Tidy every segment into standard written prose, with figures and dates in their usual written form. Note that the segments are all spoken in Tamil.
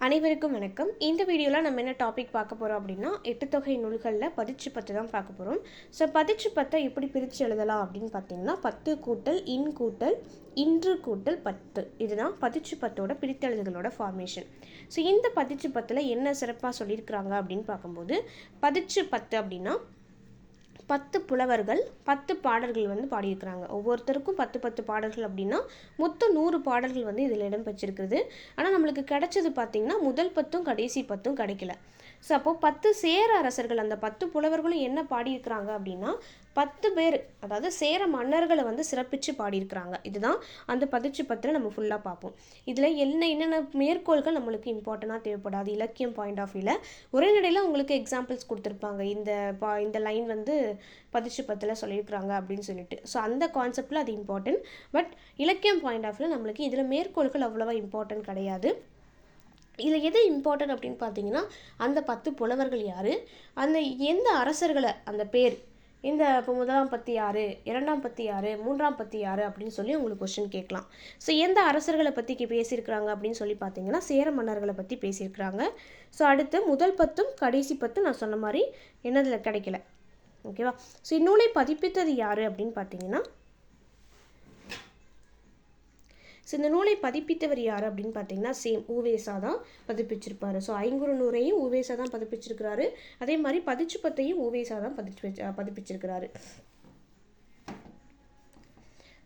அனைவருக்கும் வணக்கம். இந்த வீடியோவில் நம்ம என்ன டாபிக் பார்க்க போகிறோம் அப்படின்னா, 8 தொகை நூல்களில் பதிச்சு 10 தான் பார்க்க போகிறோம். ஸோ பதிச்சு 10 எப்படி பிரித்து எழுதலாம் அப்படின்னு பார்த்தீங்கன்னா, 10 கூட்டல் இன் கூட்டல் இன்று கூட்டல் 10 இதுதான் பதிச்சு 10ஓட பிரித்தெழுதுகளோட ஃபார்மேஷன். ஸோ இந்த பதிச்சு 10ல் என்ன சிறப்பாக சொல்லியிருக்கிறாங்க அப்படின்னு பார்க்கும்போது, பதிச்சு 10 அப்படின்னா 10 புலவர்கள் 10 பாடல்கள் வந்து பாடியிருக்கிறாங்க. ஒவ்வொருத்தருக்கும் 10 பாடல்கள் அப்படின்னா மொத்தம் 100 பாடல்கள் வந்து இதில் இடம் பெற்றிருக்குது. ஆனால் நம்மளுக்கு கிடைச்சது பார்த்திங்கன்னா முதல் 10ம் கடைசி 10ம் கிடைக்கல. ஸோ அப்போது 10 சேர அரசர்கள் அந்த 10 புலவர்களும் என்ன பாடியிருக்கிறாங்க அப்படின்னா 10 பேர், அதாவது சேர மன்னர்களை வந்து சிறப்பித்து பாடியிருக்கிறாங்க. இதுதான் அந்த பதிச்சு 10ல் நம்ம ஃபுல்லாக பார்ப்போம். இதில் என்னென்ன மேற்கோள்கள் நம்மளுக்கு இம்பார்ட்டண்ட்டாக தேவைப்படாது இலக்கியம் பாயிண்ட் ஆஃப் வியூவில் உரைநடையில் உங்களுக்கு எக்ஸாம்பிள்ஸ் கொடுத்துருப்பாங்க. இந்த லைன் வந்து பதிச்சு 10ல் சொல்லியிருக்கிறாங்க அப்படின்னு சொல்லிட்டு. ஸோ அந்த கான்செப்டில் அது இம்பார்ட்டன்ட். பட் இலக்கியம் பாயிண்ட் ஆஃப் வியூவில் நம்மளுக்கு இதில் மேற்கோள்கள் அவ்வளோவா இம்பார்ட்டன்ட் கிடையாது. இதில் எது இம்பார்ட்டன்ட் அப்படின்னு பார்த்தீங்கன்னா, அந்த 10 புலவர்கள் யார், அந்த எந்த அரசர்களை அந்த பேர், இந்த இப்போ முதலாம் பத்தி யார், இரண்டாம் பத்தி யார், மூன்றாம் பத்தி யார் அப்படின்னு சொல்லி உங்களுக்கு கொஸ்டின் கேட்கலாம். ஸோ எந்த அரசர்களை பற்றி பேசியிருக்கிறாங்க அப்படின்னு சொல்லி பார்த்தீங்கன்னா, சேர மன்னர்களை பற்றி பேசியிருக்கிறாங்க. ஸோ அடுத்து முதல் 10ம் கடைசி 10 நான் சொன்ன மாதிரி என்னதில் கிடைக்கல. ஓகேவா? ஸோ இந்நூலை பதிப்பித்தது யார் அப்படின்னு பார்த்தீங்கன்னா, ஸோ இந்த நூலை பதிப்பித்தவர் யார் அப்படின்னு பார்த்தீங்கன்னா உவேசா தான் பதிப்பிச்சிருப்பார். ஸோ ஐங்குறுநூறையும் உவேசா தான் பதிப்பிச்சிருக்கிறாரு. அதே மாதிரி பதிச்சு 10ஐயும் உவேசா தான் பதிப்பிச்சிருக்கிறாரு.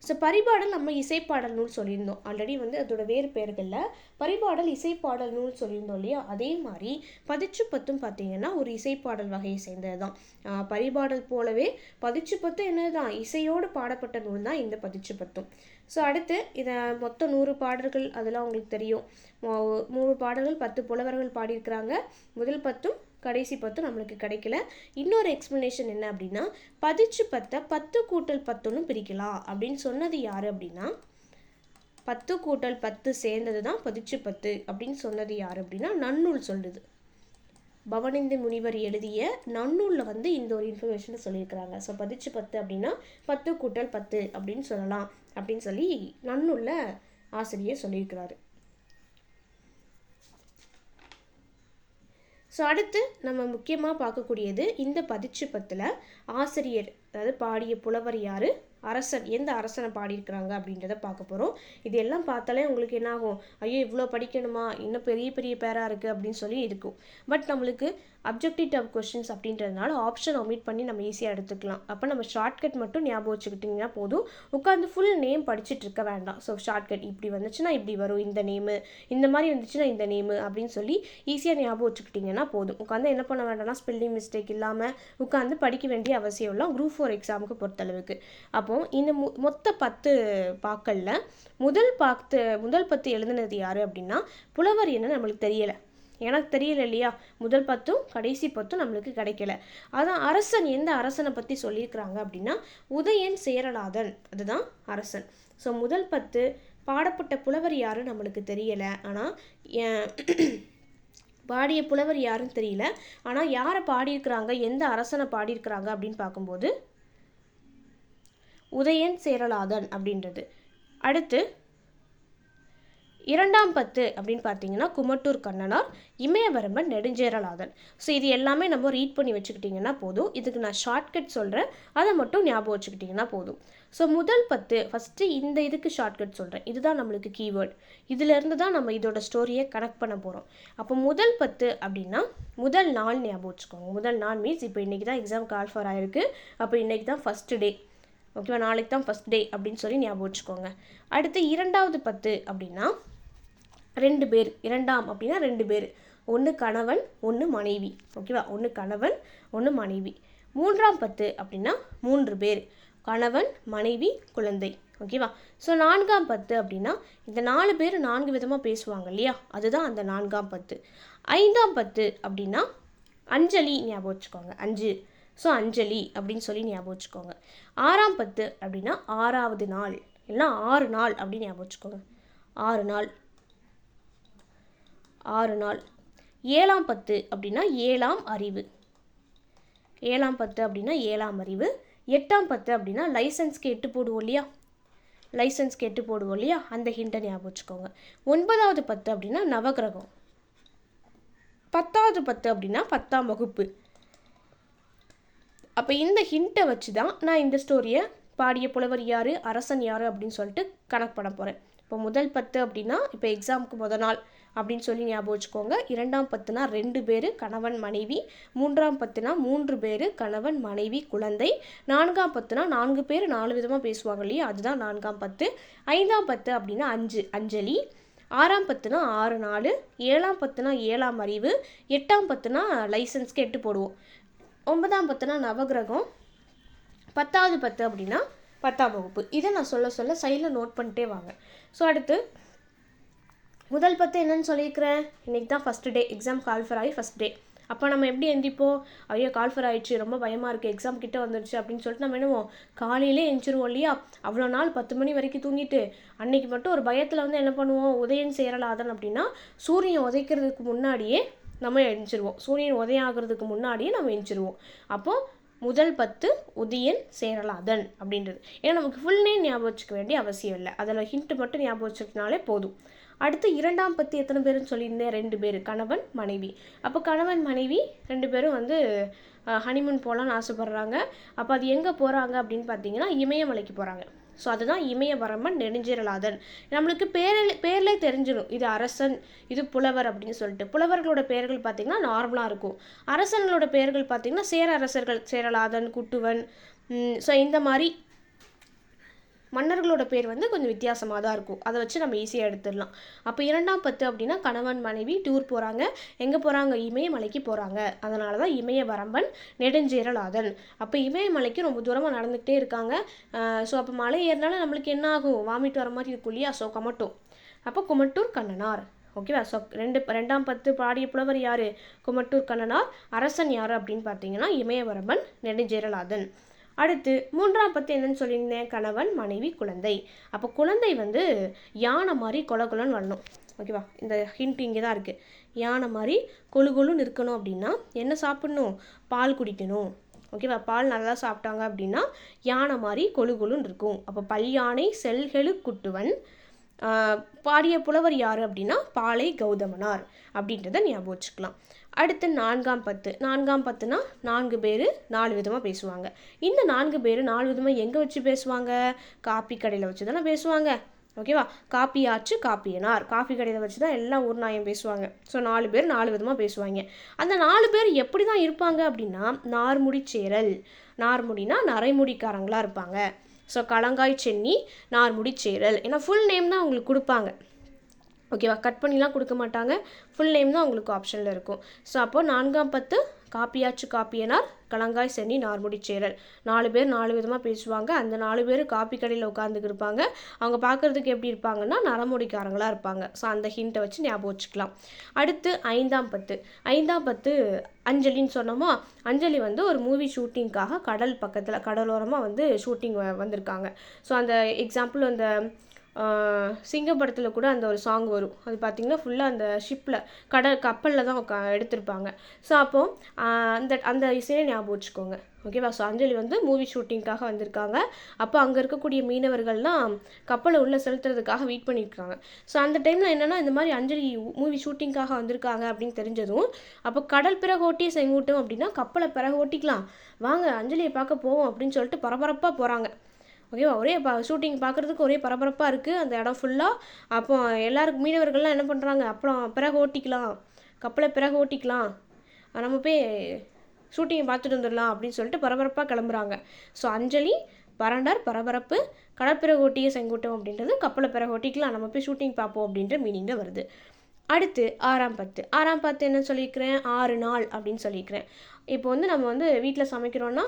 ஸோ பரிபாடல் நம்ம இசைப்பாடல் நூல் சொல்லியிருந்தோம். ஆல்ரெடி வந்து அதோட வேறு பெயர்களில் பரிபாடல் இசைப்பாடல் நூல் சொல்லியிருந்தோம் இல்லையா? அதே மாதிரி பதிச்சு 10ம் பார்த்தீங்கன்னா ஒரு இசைப்பாடல் வகையை சேர்ந்தது தான். பரிபாடல் போலவே பதிச்சு 10 என்னது தான், இசையோடு பாடப்பட்ட நூல் தான் இந்த பதிச்சு 10ம். ஸோ அடுத்து இதை மொத்தம் 100 பாடல்கள் அதெல்லாம் உங்களுக்கு தெரியும். 100 பாடல்கள் 10 புலவர்கள் பாடியிருக்கிறாங்க. முதல் 10ம் கடைசி 10 நம்மளுக்கு கிடைக்கல. இன்னொரு எக்ஸ்ப்ளனேஷன் என்ன அப்படின்னா, பதிச்சு 10 10 கூட்டல் 10ன்னு பிரிக்கலாம் அப்படின்னு சொன்னது யார் அப்படின்னா, 10 கூட்டல் 10 சேர்ந்தது தான் பதிச்சு 10 அப்படின்னு சொன்னது யார் அப்படின்னா நன்னூல் சொல்லுது. பவனிந்து முனிவர் எழுதிய நன்னூலில் வந்து இந்த ஒரு இன்ஃபர்மேஷனை சொல்லியிருக்கிறாங்க. ஸோ பதிச்சு 10 அப்படின்னா 10 கூட்டல் 10 அப்படின்னு சொல்லலாம் அப்படின்னு சொல்லி நன்னூலில் ஆசிரியர் சொல்லியிருக்கிறாரு. ஸோ அடுத்து நம்ம முக்கியமாக பார்க்கக்கூடியது இந்த பதிச்சு 10ல் ஆசிரியர், அதாவது பாடிய புலவர் யார், அரசன் எந்த அரசனை பாடியிருக்கிறாங்க அப்படின்றத பார்க்க போகிறோம். இது எல்லாம் பார்த்தாலே உங்களுக்கு என்ன ஆகும், ஐயோ இவ்வளோ படிக்கணுமா, இன்னும் பெரிய பெரிய பேராக இருக்குது அப்படின்னு சொல்லி இருக்கும். பட் நம்மளுக்கு அப்ஜெக்டிவ் டைப் கொஸ்டின்ஸ் அப்படின்றதுனால ஆப்ஷன் ஒமிட் பண்ணி நம்ம ஈஸியாக எடுத்துக்கலாம். அப்போ நம்ம ஷார்ட்கட் மட்டும் ஞாபகம் வச்சுக்கிட்டிங்கன்னா போதும். உட்காந்து ஃபுல் நேம் படிச்சுட்டு இருக்க வேண்டாம். ஸோ ஷார்ட்கட் இப்படி வந்துச்சுன்னா இப்படி வரும், இந்த நேமு இந்த மாதிரி வந்துச்சுன்னா இந்த நேமு அப்படின்னு சொல்லி ஈஸியாக ஞாபகம் வச்சுக்கிட்டிங்கன்னா போதும். உட்காந்து என்ன பண்ண வேண்டாம்னா ஸ்பெல்லிங் மிஸ்டேக் இல்லாமல் உட்காந்து படிக்க வேண்டிய அவசியம் இல்லை குரூப் 4 எக்ஸாமுக்கு பொறுத்தளவுக்கு. அப்போது இந்த மொத்த 10 பாக்களில் முதல் 10 எழுதுனது யார் அப்படின்னா புலவர் என்ன நம்மளுக்கு தெரியலை. எனக்கு தெரியல இல்லையா? முதல் 10ம் கடைசி 10ம் நம்மளுக்கு கிடைக்கல. அதான் அரசன் எந்த அரசனை பற்றி சொல்லியிருக்கிறாங்க அப்படின்னா உதயன் சேரலாதன், அதுதான் அரசன். ஸோ முதல் 10 பாடப்பட்ட புலவர் யாரும் நம்மளுக்கு தெரியலை. ஆனால் பாடிய புலவர் யாருன்னு தெரியல. ஆனால் யாரை பாடியிருக்கிறாங்க, எந்த அரசனை பாடியிருக்கிறாங்க அப்படின்னு பார்க்கும்போது உதயன் சேரலாதன் அப்படின்றது. அடுத்து இரண்டாம் 10 அப்படின்னு பார்த்தீங்கன்னா குமட்டூர் கண்ணனார், இமயவரம்பன், நெடுஞ்சேரலாதன். ஸோ இது எல்லாமே நம்ம ரீட் பண்ணி வச்சுக்கிட்டிங்கன்னா போதும். இதுக்கு நான் ஷார்ட்கட் சொல்கிறேன், அதை மட்டும் ஞாபகம் வச்சுக்கிட்டிங்கன்னா போதும். ஸோ முதல் 10 ஃபஸ்ட்டு இந்த இதுக்கு ஷார்ட்கட் சொல்கிறேன். இதுதான் நம்மளுக்கு கீவேர்டு. இதிலேருந்து தான் நம்ம இதோட ஸ்டோரியை கனெக்ட் பண்ண போகிறோம். அப்போ முதல் 10 அப்படின்னா முதல் நாள் ஞாபகம் வச்சுக்கோங்க. முதல் நாள் மீன்ஸ் இப்போ இன்றைக்கி தான் எக்ஸாம் கால் ஃபார் ஆகிருக்கு. அப்போ இன்றைக்கி தான் ஃபஸ்ட்டு டே. ஓகேவா? நாளைக்கு தான் ஃபஸ்ட் டே அப்படின்னு சொல்லி ஞாபகம் வச்சுக்கோங்க. அடுத்து இரண்டாவது 10 அப்படின்னா 2 பேர். இரண்டாம் அப்படின்னா 2 பேர், ஒன்று கணவன் ஒன்று மனைவி. ஓகேவா? ஒன்று கணவன் ஒன்று மனைவி. மூன்றாம் 10 அப்படின்னா 3 பேர், கணவன் மனைவி குழந்தை. ஓகேவா? ஸோ நான்காம் 10 அப்படின்னா இந்த 4 பேர் 4 விதமாக பேசுவாங்க இல்லையா? அதுதான் அந்த நான்காம் 10. ஐந்தாம் 10 அப்படின்னா அஞ்சலி ஞாபகம் வச்சுக்கோங்க. 5. ஸோ அஞ்சலி அப்படின்னு சொல்லி ஞாபகம் வச்சுக்கோங்க. ஆறாம் 10 அப்படின்னா 6வது நாள், இல்லைனா 6 நாள் அப்படின்னு ஞாபகம் வச்சுக்கோங்க. 6 நாள். ஏழாம் 10 அப்படின்னா 7ஆம் அறிவு. 7ஆம் 10 அப்படின்னா 7ஆம் அறிவு. எட்டாம் 10 அப்படின்னா லைசன்ஸ்க்கு 8 போடுவோம் இல்லையா? லைசன்ஸ்க்கு 8 போடுவோம் இல்லையா? அந்த ஹிண்ட்டை ஞாபகம் வச்சுக்கோங்க. 9வது 10 அப்படின்னா நவகிரகம். 10வது 10 அப்படின்னா 10ஆம் வகுப்பு. அப்போ இந்த ஹிண்ட்டை வச்சு தான் நான் இந்த ஸ்டோரியை பாடிய புலவர் யார், அரசன் யார் அப்படின்னு சொல்லிட்டு கணக்கு பண்ண போகிறேன். இப்போ முதல் 10 அப்படின்னா இப்போ எக்ஸாமுக்கு முதல் நாள் அப்படின்னு சொல்லி ஞாபகம் வச்சுக்கோங்க. 2ஆம் 10னா 2 பேர் கணவன் மனைவி, 3ஆம் 10னா 3 பேர் கணவன் மனைவி குழந்தை, 4ஆம் 10னா 4 பேர் 4 விதமாக பேசுவாங்க இல்லையா, அதுதான் 4ஆம் 10. 5ஆம் 10 அப்படின்னா 5 அஞ்சலி, 6ஆம் 10னா 6 நாள், 7ஆம் 10னா 7ஆம் அறிவு, 8ஆம் 10னா லைசன்ஸ்க்கு 8 போடுவோம், 9ஆம் 10னா நவகிரகம், 10வது 10 அப்படின்னா 10ஆம் வகுப்பு. இதை நான் சொல்ல சொல்ல சைடில் நோட் பண்ணிட்டே வாங்க. ஸோ அடுத்து முதல் 10 என்னன்னு சொல்லியிருக்கிறேன், இன்றைக்கி தான் ஃபஸ்ட்டு டே, எக்ஸாம் கால்ஃபர் ஆகி ஃபஸ்ட் டே. அப்போ நம்ம எப்படி எந்திப்போம், ஐயோ கால்ஃபர் ஆகிடுச்சு, ரொம்ப பயமாக இருக்குது, எக்ஸாம் கிட்டே வந்துடுச்சு அப்படின்னு சொல்லிட்டு நம்ம என்னவோம், காலையிலே எழுந்திருவோம் இல்லையா. அவ்வளோ நாள் 10 மணி வரைக்கும் தூங்கிட்டு அன்றைக்கி மட்டும் ஒரு பயத்தில் வந்து என்ன பண்ணுவோம், உதயன் சேரலாதன் அப்படின்னா சூரியன் உதைக்கிறதுக்கு முன்னாடியே நம்ம எழுந்திருவோம், சூரியன் உதயம் ஆகிறதுக்கு முன்னாடியே நம்ம எழுந்திருவோம். அப்போது முதல் 10 உதயன் சேரலாதன் அப்படின்றது. ஏன்னா நமக்கு ஃபுல் நேம் ஞாபகம் வச்சுக்க வேண்டிய அவசியம் இல்லை, அதில் ஹிண்ட்டு மட்டும் ஞாபகம் வச்சுக்கினாலே போதும். அடுத்து 2ஆம் 10 எத்தனை பேருன்னு சொல்லியிருந்தேன், 2 பேர் கணவன் மனைவி. அப்போ கணவன் மனைவி 2 பேரும் வந்து ஹனிமூன் போகலான்னு ஆசைப்பட்றாங்க. அப்போ அது எங்கே போகிறாங்க அப்படின்னு பார்த்தீங்கன்னா இமயமலைக்கு போகிறாங்க. ஸோ அதுதான் இமயவரம்பன் நெடுஞ்சேரலாதன். நம்மளுக்கு பேர்லே தெரிஞ்சிடும் இது அரசன், இது புலவர் அப்படின்னு சொல்லிட்டு. புலவர்களோட பெயர்கள் பார்த்திங்கன்னா நார்மலாக இருக்கும். அரசனோட பெயர்கள் பார்த்திங்கன்னா சேர அரசர்கள், சேரலாதன், குட்டுவன். ஸோ இந்த மாதிரி மன்னர்களோட பேர் வந்து கொஞ்சம் வித்தியாசமாக தான் இருக்கும், அதை வச்சு நம்ம ஈஸியாக எடுத்துடலாம். அப்போ 2ஆம் 10 அப்படின்னா கணவன் மனைவி டூர் போகிறாங்க. எங்கே போகிறாங்க, இமயமலைக்கு போகிறாங்க. அதனால தான் இமயவரம்பன் நெடுஞ்சேரலாதன். அப்போ இமயமலைக்கு ரொம்ப தூரமாக நடந்துகிட்டே இருக்காங்க. ஸோ அப்போ மலை ஏறினாலும் நம்மளுக்கு என்ன ஆகும், வாமிட் வர மாதிரி இருக்கும் இல்லையா, ஸோ கமட்டும். அப்போ குமட்டூர் கண்ணனார். ஓகேவா. ஸோ 2ஆம் 10 பாடிய புலவர் யார், குமட்டூர் கண்ணனார். அரசன் யார் அப்படின்னு பார்த்தீங்கன்னா இமயவரம்பன் நெடுஞ்சேரலாதன். அடுத்து 3ஆம் 10 என்னன்னு சொல்லியிருந்தேன், கணவன் மனைவி குழந்தை. அப்போ குழந்தை வந்து யானை மாதிரி கொலன்னு வரணும். ஓகேவா, இந்த ஹிண்ட் இங்கே தான் இருக்குது. யானை மாதிரி கொழுன்னு இருக்கணும் அப்படின்னா என்ன சாப்பிடணும், பால் குடிக்கணும். ஓகேவா, பால் நல்லா சாப்பிட்டாங்க அப்படின்னா யானை மாதிரி கொழுன்னு இருக்கும். அப்போ பல்யானை செல்கெழு குட்டுவன். பாடிய புலவர் யார் அப்படின்னா பாலை கௌதமனார் அப்படின்றத ஞாபகம் வச்சுக்கலாம். அடுத்து 4ஆம் 10. 4ஆம் 10னா 4 பேர் 4 விதமாக பேசுவாங்க. இந்த 4 பேர் 4 விதமாக எங்கே வச்சு பேசுவாங்க, காப்பி கடையில் வச்சு தானே பேசுவாங்க. ஓகேவா, காப்பி ஆச்சு காப்பியனார், காஃபி கடையில் வச்சு தான் எல்லாம் ஊர் நாயம் பேசுவாங்க. ஸோ 4 பேர் 4 விதமாக பேசுவாங்க. அந்த 4 பேர் எப்படி தான் இருப்பாங்க அப்படின்னா நார்முடி சேரல். நார்முடினா நரைமுடிக்காரங்களாக இருப்பாங்க. ஸோ கலங்காய் சென்னி நார்முடி சேரல். ஏன்னா ஃபுல் நேம் தான் உங்களுக்கு கொடுப்பாங்க. ஓகேவா, கட் பண்ணிலாம் கொடுக்க மாட்டாங்க, ஃபுல் நேம் தான் உங்களுக்கு ஆப்ஷனில் இருக்கும். ஸோ அப்போது 4ஆம் 10 காப்பியாச்சு காப்பியனார், கலங்காய் சென்னி நார்முடி சேரல். 4 பேர் 4 விதமாக பேசுவாங்க. அந்த 4 பேர் காப்பி கடையில் உட்காந்துக்கு இருப்பாங்க. அவங்க பார்க்குறதுக்கு எப்படி இருப்பாங்கன்னா நரமுடிக்காரங்களாக இருப்பாங்க. ஸோ அந்த ஹிண்ட்டை வச்சு ஞாபகம் வச்சுக்கலாம். அடுத்து 5ஆம் 10. 5ஆம் 10 அஞ்சலின்னு சொன்னோமா. அஞ்சலி வந்து ஒரு மூவி ஷூட்டிங்காக கடல் பக்கத்தில் கடலோரமாக வந்து ஷூட்டிங் வந்திருக்காங்க. ஸோ அந்த எக்ஸாம்பிள் அந்த சிங்கம் படத்தில் கூட அந்த ஒரு சாங் வரும், அது பார்த்திங்கன்னா ஃபுல்லாக அந்த ஷிப்பில் கப்பலில் தான் எடுத்திருப்பாங்க. ஸோ அப்போது அந்த இசையை ஞாபகம் வச்சுக்கோங்க. ஓகேவா. ஸோ அஞ்சலி வந்து மூவி ஷூட்டிங்காக வந்திருக்காங்க. அப்போ அங்கே இருக்கக்கூடிய மீனவர்கள்லாம் கப்பலை உள்ளே செலுத்துறதுக்காக வெயிட் பண்ணியிருக்காங்க. ஸோ அந்த டைமில் என்னென்னா இந்த மாதிரி அஞ்சலி மூவி ஷூட்டிங்காக வந்திருக்காங்க அப்படின்னு தெரிஞ்சதும் அப்போ கடல் பிறகு ஓட்டியே செங்கூட்டும் அப்படின்னா கப்பலை பிறகு ஓட்டிக்கலாம், வாங்க அஞ்சலியை பார்க்க போவோம் அப்படின்னு சொல்லிட்டு பரபரப்பாக போகிறாங்க. ஓகேவா, ஒரே ஷூட்டிங் பார்க்குறதுக்கு ஒரே பரபரப்பாக இருக்குது அந்த இடம் ஃபுல்லாக. அப்போ எல்லாருக்கும் மீனவர்கள்லாம் என்ன பண்ணுறாங்க, அப்புறம் பிறகு ஓட்டிக்கலாம், கப்பலை பிறகு ஓட்டிக்கலாம், நம்ம போய் ஷூட்டிங்கை பார்த்துட்டு வந்துடலாம் அப்படின்னு சொல்லிட்டு பரபரப்பாக கிளம்புறாங்க. ஸோ அஞ்சலி பரண்டர் பரபரப்பு, கடற்பிறகு ஓட்டிய செங்கூட்டம் அப்படின்றது கப்பலை பிறகு ஓட்டிக்கலாம், நம்ம போய் ஷூட்டிங் பார்ப்போம் அப்படின்ற மீனிங்கில் வருது. அடுத்து 6ஆம் 10. 6ஆம் 10 என்ன சொல்லியிருக்கிறேன், 6 நாள் அப்படின்னு சொல்லியிருக்கிறேன். இப்போ வந்து நம்ம வந்து வீட்டில் சமைக்கிறோன்னா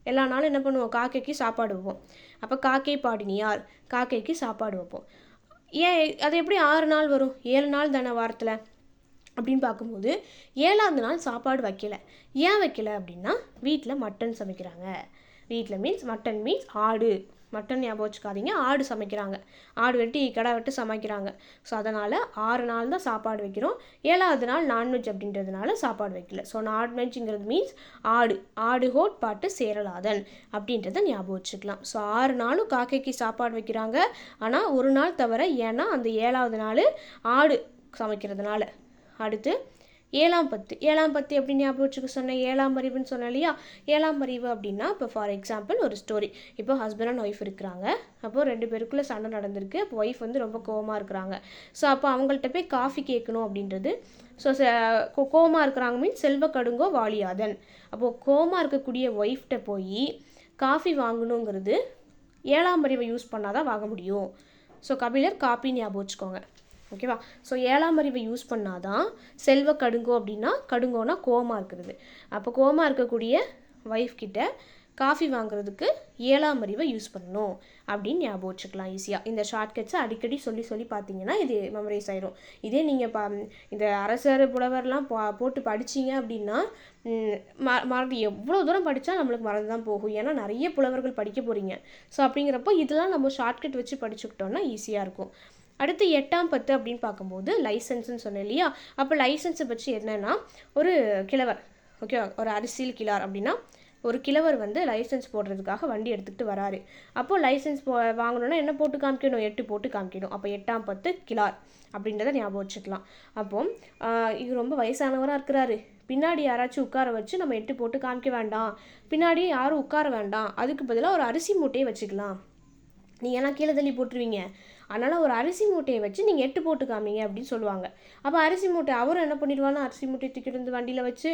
எல்லா நாளும் என்ன பண்ணுவோம், காக்கைக்கு சாப்பாடு வைப்போம். அப்போ காக்கை பாடினியார், காக்கைக்கு சாப்பாடு வைப்போம். ஏன் அது எப்படி 6 நாள் வரும், 7 நாள் தானே வாரத்தில் அப்படின்னு பார்க்கும்போது 7ஆவது நாள் சாப்பாடு வைக்கல. ஏன் வைக்கல அப்படின்னா வீட்டில் மட்டன் சமைக்கிறாங்க. வீட்டில் மட்டன் மீன்ஸ் ஆடு, மட்டன் ஞாபகம் வச்சுக்காதீங்க, ஆடு சமைக்கிறாங்க, ஆடு வெட்டி கடை வெட்டி சமைக்கிறாங்க. ஸோ அதனால் 6 நாள் தான் சாப்பாடு வைக்கிறோம். 7ஆவது நாள் நான்வெஜ் அப்படின்றதுனால சாப்பாடு வைக்கல. ஸோ நான்வெஜ்ங்கிறது மீன்ஸ் ஆடு ஹோட் பாட்டு சேரலாதன் அப்படின்றத ஞாபகம் வச்சுக்கலாம். ஸோ 6 நாளும் காக்கைக்கு சாப்பாடு வைக்கிறாங்க. ஆனால் ஒரு நாள் தவிர, ஏன்னா அந்த 7ஆவது நாள் ஆடு சமைக்கிறதுனால. அடுத்து ஏழாம் பத்து. ஏழாம் பத்து எப்படி ஞாபகம் வச்சுக்க சொன்னேன்? ஏழாம் அறிவுன்னு சொன்னேன் இல்லையா? ஏழாம் அறிவு அப்படின்னா இப்போ ஃபார் எக்ஸாம்பிள் ஒரு ஸ்டோரி. இப்போ ஹஸ்பண்ட் அண்ட் ஒய்ஃப் இருக்கிறாங்க. அப்போது 2 பேருக்குள்ளே சண்டை நடந்திருக்கு. அப்போ ஒய்ஃப் வந்து ரொம்ப கோவமாக இருக்கிறாங்க. ஸோ அப்போ அவங்கள்ட்ட போய் காஃபி கேட்கணும் அப்படின்றது. ஸோ கோவமாக இருக்கிறாங்க மீன்ஸ் செல்வ கடுங்கோ வாலியாதன். அப்போது கோவமாக இருக்கக்கூடிய ஒய்ஃப்கிட்ட போய் காஃபி வாங்கணுங்கிறது ஏழாம் அறிவை யூஸ் பண்ணால் தான் வாங்க முடியும். ஸோ கபிலர் காப்பி ஞாபகம் வச்சுக்கோங்க. ஓகேவா? ஸோ ஏழாம் அறிவை யூஸ் பண்ணால் தான் செல்வ கடுங்கோ அப்படின்னா கடுங்கோனா கோவமாக இருக்கிறது. அப்போ கோவமாக இருக்கக்கூடிய ஒய்ஃப் கிட்ட காஃபி வாங்குறதுக்கு ஏழாம் அறிவை யூஸ் பண்ணணும் அப்படின்னு ஞாபகம் வச்சுக்கலாம் ஈஸியாக. இந்த ஷார்ட்கட்ஸை அடிக்கடி சொல்லி பார்த்தீங்கன்னா இது மெமரைஸ் ஆயிரும். இதே நீங்கள் இந்த அரசர் புலவர்லாம் போட்டு படிச்சிங்க அப்படின்னா மறந்து எவ்வளோ தூரம் படித்தா நம்மளுக்கு மறந்து தான் போகும். ஏன்னா நிறைய புலவர்கள் படிக்க போகிறீங்க. ஸோ அப்படிங்கிறப்போ இதெல்லாம் நம்ம ஷார்ட்கட் வச்சு படிச்சுக்கிட்டோன்னா ஈஸியாக இருக்கும். அடுத்து 8ஆம் பத்து அப்படின்னு பார்க்கும்போது லைசன்ஸ்ன்னு சொன்னேன் இல்லையா? அப்போ லைசன்ஸை பற்றி என்னென்னா ஒரு கிழவர், ஓகே, ஒரு அரசியல் கிழார் அப்படின்னா ஒரு கிழவர் வந்து லைசன்ஸ் போடுறதுக்காக வண்டி எடுத்துக்கிட்டு வராரு. அப்போது லைசன்ஸ் வாங்கணுன்னா என்ன போட்டு காமிக்கணும்? 8 போட்டு காமிக்கணும். அப்போ 8ஆம் பத்து கிழார் அப்படின்றத ஞாபகம் வச்சுக்கலாம். அப்போது இது ரொம்ப வயசானவராக இருக்கிறாரு. பின்னாடி யாராச்சும் உட்கார வச்சு நம்ம 8 போட்டு காமிக்க வேண்டாம், பின்னாடி யாரும் உட்கார வேண்டாம், அதுக்கு பதிலாக ஒரு அரிசி மூட்டையை வச்சுக்கலாம். நீங்கள்லாம் கீழே தள்ளி போட்டுருவீங்க. அதனால் ஒரு அரிசி மூட்டையை வச்சு நீங்கள் 8 போட்டு காமிங்க அப்படின்னு சொல்லுவாங்க. அப்போ அரிசி மூட்டை அவரும் என்ன பண்ணிடுவானா, அரிசி மூட்டையை தூக்கிட்டு வந்து வண்டியில் வச்சு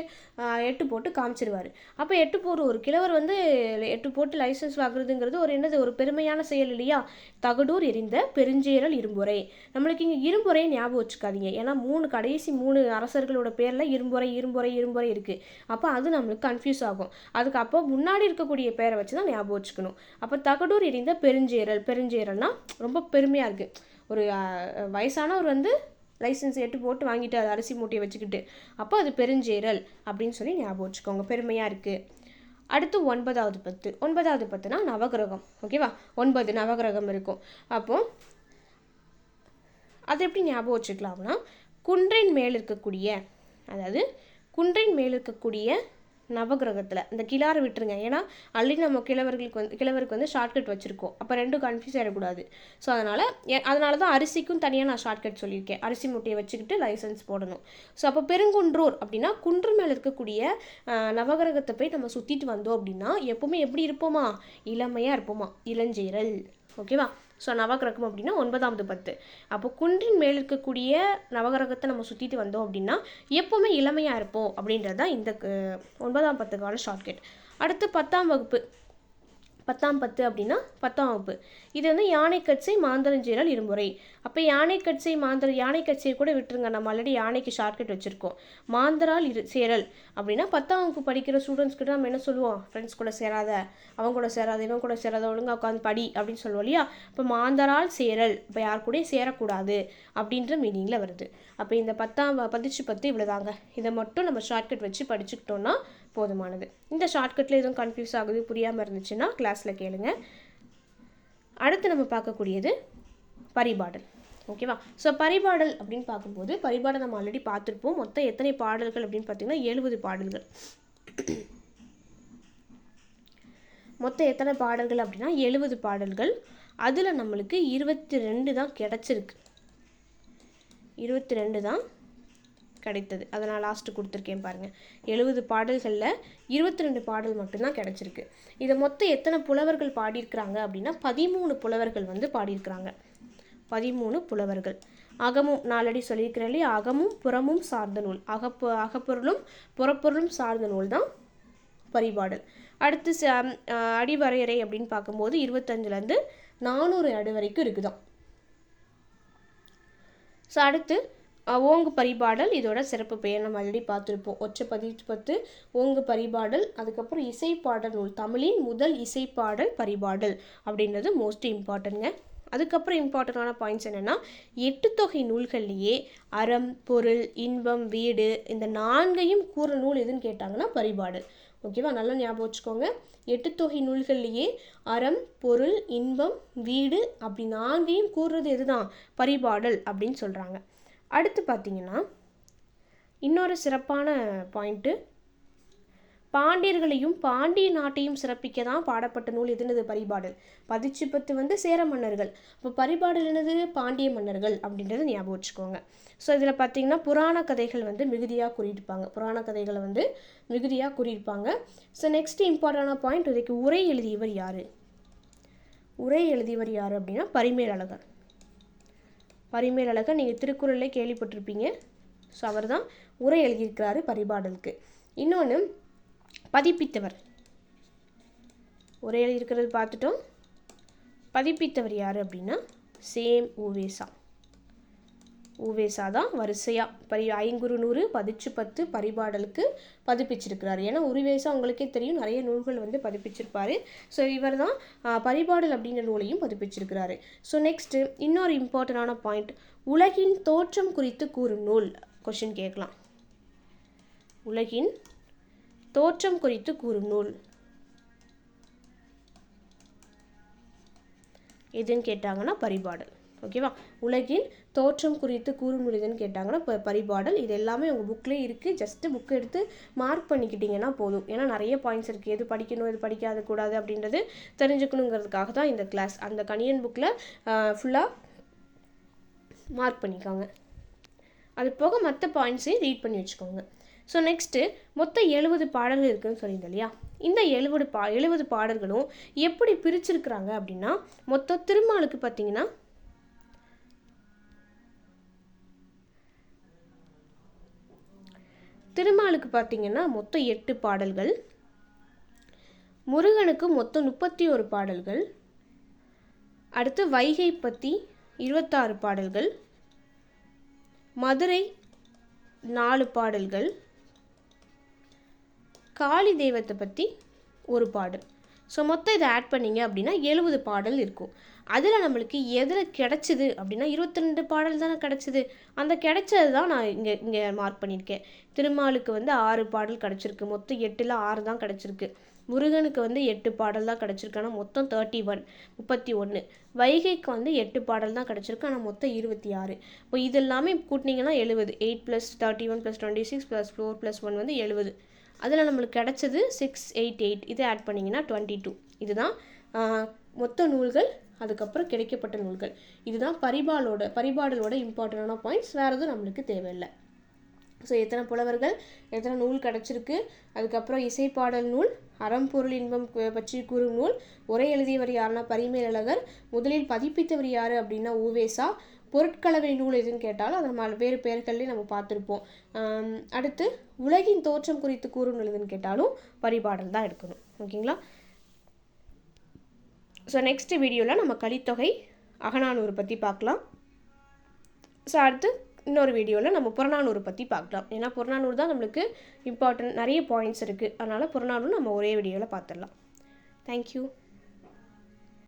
8 போட்டு காமிச்சிருவார். அப்போ 8 போட்டு ஒரு கிழவர் வந்து 8 போட்டு லைசன்ஸ் வாங்குறதுங்கிறது ஒரு என்னது ஒரு பெருமையான செயல் இல்லையா? தகடூர் எரிந்த பெருஞ்சேரல் இரும்புரை. நம்மளுக்கு இங்கே இரும்புரை ஞாபகம் வச்சுக்காதீங்க. ஏன்னா கடைசி 3 அரசர்களோட பேரில் இரும்புரை இரும்புரை இரும்புரை இருக்குது. அப்போ அது நம்மளுக்கு கன்ஃபியூஸ் ஆகும். அதுக்கு அப்போ முன்னாடி இருக்கக்கூடிய பேரை வச்சு தான் ஞாபகம் வச்சுக்கணும். அப்போ தகடூர் எரிந்த பெருஞ்சேரல்னா ரொம்ப பெருமையாக இருக்குது. ஒரு வயசானவர் வந்து லைசன்ஸ் 8 போட்டு வாங்கிட்டு அது அரிசி மூட்டையை வச்சுக்கிட்டு, அப்போ அது பெருஞ்சேரல் அப்படின்னு சொல்லி ஞாபகம் வச்சுக்கோங்க. பெருமையாக இருக்குது. அடுத்து 9ஆவது பத்து. 9ஆவது பத்துனா நவகிரகம். ஓகேவா? 9 நவகிரகம் இருக்கும். அப்போது அது எப்படி ஞாபகம் வச்சுக்கலாம்னா குன்றின் மேல் இருக்கக்கூடிய, அதாவது குன்றின் மேல் இருக்கக்கூடிய நவகிரகத்தில் இந்த கிளாரை விட்டுருங்க. ஏன்னா ஆல்ரெடி நம்ம கிழவருக்கு வந்து ஷார்ட்கட் வச்சுருக்கோம். அப்போ ரெண்டும் கன்ஃபியூஸ் ஆகிடக்கூடாது. ஸோ அதனால தான் அரிசிக்கும் தனியாக நான் ஷார்ட்கட் சொல்லியிருக்கேன். அரிசி மூட்டையை வச்சுக்கிட்டு லைசன்ஸ் போடணும். ஸோ அப்போ பெருங்குன்றூர் அப்படின்னா குன்று மேலே இருக்கக்கூடிய நவகிரகத்தை போய் நம்ம சுற்றிட்டு வந்தோம் அப்படின்னா எப்போவுமே எப்படி இருப்போமா? இளமையாக இருப்போமா? இளஞ்சேரல். ஓகேவா? ஸோ நவகிரகம் அப்படின்னா 9ஆவது பத்து. அப்போ குன்றின் மேல் இருக்கக்கூடிய நவகிரகத்தை நம்ம சுற்றிட்டு வந்தோம் அப்படின்னா எப்போவுமே இளமையாக இருப்போம் அப்படின்றது தான் இந்த 9ஆம் பத்துக்கான ஷார்ட்கட். அடுத்து 10ஆம் வகுப்பு. 10ஆம் பத்து அப்படின்னா 10ஆம் வகுப்பு. இது வந்து யானைக்கட்சை மாந்தரஞ்சேரல் இருமுறை. அப்போ யானைக்கட்சையை கூட விட்டுருங்க. நம்ம ஆல்ரெடி யானைக்கு ஷார்ட்கட் வச்சுருக்கோம். மாந்தரால் சேரல் அப்படின்னா 10ஆம் வகுப்பு படிக்கிற ஸ்டூடெண்ட்ஸ்கிட்ட நம்ம என்ன சொல்லுவோம்? ஃப்ரெண்ட்ஸ் கூட சேராத, அவங்க கூட சேராத, இவங்க கூட சேராத, ஒழுங்காக உட்காந்து படி அப்படின்னு சொல்லுவோம் இல்லையா? இப்போ மாந்தரால் சேரல், இப்போ யார் கூடயும் சேரக்கூடாது அப்படின்ற மீனிங்கில் வருது. அப்போ இந்த 10 இவ்வளோதாங்க. இதை மட்டும் நம்ம ஷார்ட்கட் வச்சு படிச்சுக்கிட்டோன்னா போதுமானது. இந்த ஷார்ட்கட்டில் எதுவும் கன்ஃபியூஸ் ஆகுது, புரியாமல் இருந்துச்சுன்னா கிளாஸில் கேளுங்க. அடுத்து நம்ம பார்க்கக்கூடியது பரிபாடல். ஓகேவா? ஸோ பரிபாடல் அப்படின்னு பார்க்கும்போது பரிபாடல் நம்ம ஆல்ரெடி பார்த்துருப்போம். மொத்தம் எத்தனை பாடல்கள் அப்படின்னு பார்த்தீங்கன்னா 70 பாடல்கள். மொத்தம் எத்தனை பாடல்கள் அப்படின்னா 70 பாடல்கள். அதில் நம்மளுக்கு 22 தான் கிடச்சிருக்கு. 22 தான் கிடைத்தது. அதை நான் லாஸ்ட்டு கொடுத்துருக்கேன் பாருங்கள். 70 பாடல்களில் 22 பாடல் மட்டும்தான் கிடச்சிருக்கு. இதை மொத்தம் எத்தனை புலவர்கள் பாடியிருக்கிறாங்க அப்படின்னா 13 புலவர்கள் வந்து பாடியிருக்கிறாங்க. 13 புலவர்கள். அகமும் நான் ஆல்ரெடி சொல்லியிருக்கிறேன் இல்லையா? அகமும் புறமும் சார்ந்த நூல். அகப்பொருளும் புறப்பொருளும் சார்ந்த நூல் தான் பரிபாடல். அடுத்து அடிவரையறை அப்படின்னு பார்க்கும்போது 25லேருந்து 400 அடி வரைக்கும் இருக்குதான். ஸோ அடுத்து ஓங்கு பரிபாடல். இதோட சிறப்பு பெயர் நம்ம ஆல்ரெடி பார்த்துருப்போம். ஒற்றை பதிற்றுப்பத்து, ஓங்கு பரிபாடல், அதுக்கப்புறம் இசைப்பாடல் நூல். தமிழின் முதல் இசைப்பாடல் பரிபாடல் அப்படின்றது மோஸ்ட் இம்பார்ட்டன்ட்ங்க. அதுக்கப்புறம் இம்பார்ட்டண்டான பாயிண்ட்ஸ் என்னென்னா 8 தொகை நூல்கள்லேயே அறம், பொருள், இன்பம், வீடு இந்த 4ஐயும் கூற நூல் எதுன்னு கேட்டாங்கன்னா பரிபாடல். ஓகேவா? நல்லா ஞாபகம் வச்சுக்கோங்க. 8 தொகை நூல்கள்லேயே அறம், பொருள், இன்பம், வீடு அப்படி 4ஐயும் கூறுறது எதுதான்? பரிபாடல் அப்படின்னு சொல்கிறாங்க. அடுத்து பார்த்திங்கன்னா இன்னொரு சிறப்பான பாயிண்ட்டு பாண்டியர்களையும் பாண்டிய நாட்டையும் சிறப்பிக்க தான் பாடப்பட்ட நூல் எதுனது பரிபாடல். பதிற்றுப்பத்து வந்து சேர மன்னர்கள், இப்போ பரிபாடல் என்னது பாண்டிய மன்னர்கள் அப்படின்றத ஞாபகம் வச்சுக்கோங்க. ஸோ இதில் பார்த்தீங்கன்னா புராண கதைகள் வந்து மிகுதியாக கூறியிருப்பாங்க, புராண கதைகளை வந்து மிகுதியாக கூறியிருப்பாங்க. ஸோ நெக்ஸ்ட் இம்பார்ட்டண்டான பாயிண்ட், இதுக்கு உரை எழுதியவர் யார்? உரை எழுதியவர் யார் அப்படின்னா பரிமேலழகர். பரிமேலழகர் நீங்கள் திருக்குறளை கேள்விப்பட்டிருப்பீங்க. ஸோ அவர் தான் உரை எழுதியிருக்கிறாரு பரிபாடலுக்கு. இன்னொன்று பதிப்பித்தவர், உரை எழுதியிருக்கிறது பார்த்துட்டோம். பதிப்பித்தவர் யார் அப்படின்னா சேம் உவேசா. உவேசா தான் வரிசையாக ஐங்குறு நூறு பதிற்றுப்பத்து பரிபாடலுக்கு பதிப்பிச்சிருக்கிறாரு. ஏன்னா உவேசா உங்களுக்கே தெரியும் நிறைய நூல்கள் வந்து பதிப்பிச்சிருப்பார். ஸோ இவர் தான் பரிபாடல் அப்படின்ற நூலையும் பதிப்பிச்சிருக்கிறாரு. ஸோ நெக்ஸ்ட்டு இன்னொரு இம்பார்ட்டண்டான பாயிண்ட், உலகின் தோற்றம் குறித்து கூறும் நூல். கொஷின் கேட்கலாம். உலகின் தோற்றம் குறித்து கூறும் நூல் எதுன்னு கேட்டாங்கன்னா பரிபாடல். ஓகேவா? உலகின் தோற்றம் குறித்து கூறும் நூல் எதுன்னு கேட்டாங்கன்னா பரிபாடல். இது எல்லாமே உங்கள் புக்லேயே இருக்குது. ஜஸ்ட்டு புக் எடுத்து மார்க் பண்ணிக்கிட்டிங்கன்னா போதும். ஏன்னா நிறைய பாயிண்ட்ஸ் இருக்குது, எது படிக்கணும் எது படிக்காது கூடாது அப்படின்றது தெரிஞ்சுக்கணுங்கிறதுக்காக தான் இந்த கிளாஸ். அந்த கணியன் புக்கில் ஃபுல்லாக மார்க் பண்ணிக்கோங்க. அது போக மற்ற பாயிண்ட்ஸையும் ரீட் பண்ணி வச்சுக்கோங்க. ஸோ நெக்ஸ்ட்டு மொத்தம் 70 பாடல்கள் இருக்குதுன்னு சொல்லியிருந்தேன் இல்லையா? இந்த 70 பாடல்களும் எப்படி பிரிச்சிருக்கிறாங்க அப்படின்னா, மொத்தம் திருமாலுக்கு பார்த்தீங்கன்னா மொத்தம் 8 பாடல்கள், முருகனுக்கு மொத்தம் 31 பாடல்கள், அடுத்து வைகை பற்றி 26 பாடல்கள், மதுரை 4 பாடல்கள், காளி தெய்வத்தை பற்றி ஒரு பாடல். ஸோ மொத்தம் இதை ஆட் பண்ணிங்க அப்படின்னா 70 பாடல் இருக்கும். அதில் நம்மளுக்கு எதில் கிடச்சிது அப்படின்னா 22 பாடல் தானே கிடச்சிது. அந்த கிடைச்சது தான் நான் இங்கே மார்க் பண்ணியிருக்கேன். திருமாலுக்கு வந்து 6 பாடல் கிடச்சிருக்கு, மொத்தம் 8ல் 6 தான் கிடச்சிருக்கு. முருகனுக்கு வந்து 8 பாடல் தான் கிடச்சிருக்கு, ஆனால் மொத்தம் 31. வைகைக்கு வந்து 8 பாடல் தான் கிடச்சிருக்கு, ஆனால் மொத்தம் 26. இப்போ இது எல்லாமே கூட்டினீங்கன்னா 70. 8 + 31 + 26 + 4 + 1 வந்து 70. அதில் நம்மளுக்கு கிடச்சது 688. இதை ஆட் பண்ணிங்கன்னா 22. இதுதான் மொத்த நூல்கள், அதுக்கப்புறம் கிடைக்கப்பட்ட நூல்கள். இதுதான் பரிபாடலோட இம்பார்ட்டண்டான பாயிண்ட்ஸ். வேறு எதுவும் நம்மளுக்கு தேவையில்லை. ஸோ எத்தனை புலவர்கள், எத்தனை நூல் கிடச்சிருக்கு, அதுக்கப்புறம் இசைப்பாடல் நூல், அறம்பொருள் இன்பம் பற்றி கூறும் நூல், உரை எழுதியவர் யாருன்னா பரிமேலழகர், முதலில் பதிப்பித்தவர் யார் அப்படின்னா உவேசா, பொருட்கலவை நூல் எதுன்னு கேட்டாலும் அதை நம்ம வேறு பெயர்கள்லேயும் நம்ம பார்த்துருப்போம். அடுத்து உலகின் தோற்றம் குறித்து கூறும் நூல் எதுன்னு கேட்டாலும் பரிபாடல் தான் எடுக்கணும். ஓகேங்களா? ஸோ நெக்ஸ்ட் வீடியோவில் நம்ம கலித்தொகை அகநானூறு பற்றி பார்க்கலாம். ஸோ அடுத்து இன்னொரு வீடியோவில் நம்ம புறநானூறு பற்றி பார்க்கலாம். ஏன்னா புறநானூறு தான் நம்மளுக்கு இம்பார்ட்டன்ட், நிறைய பாயிண்ட்ஸ் இருக்குது. அதனால் புறநானூறு நம்ம ஒரே வீடியோவில் பார்த்துடலாம். தேங்க்யூ.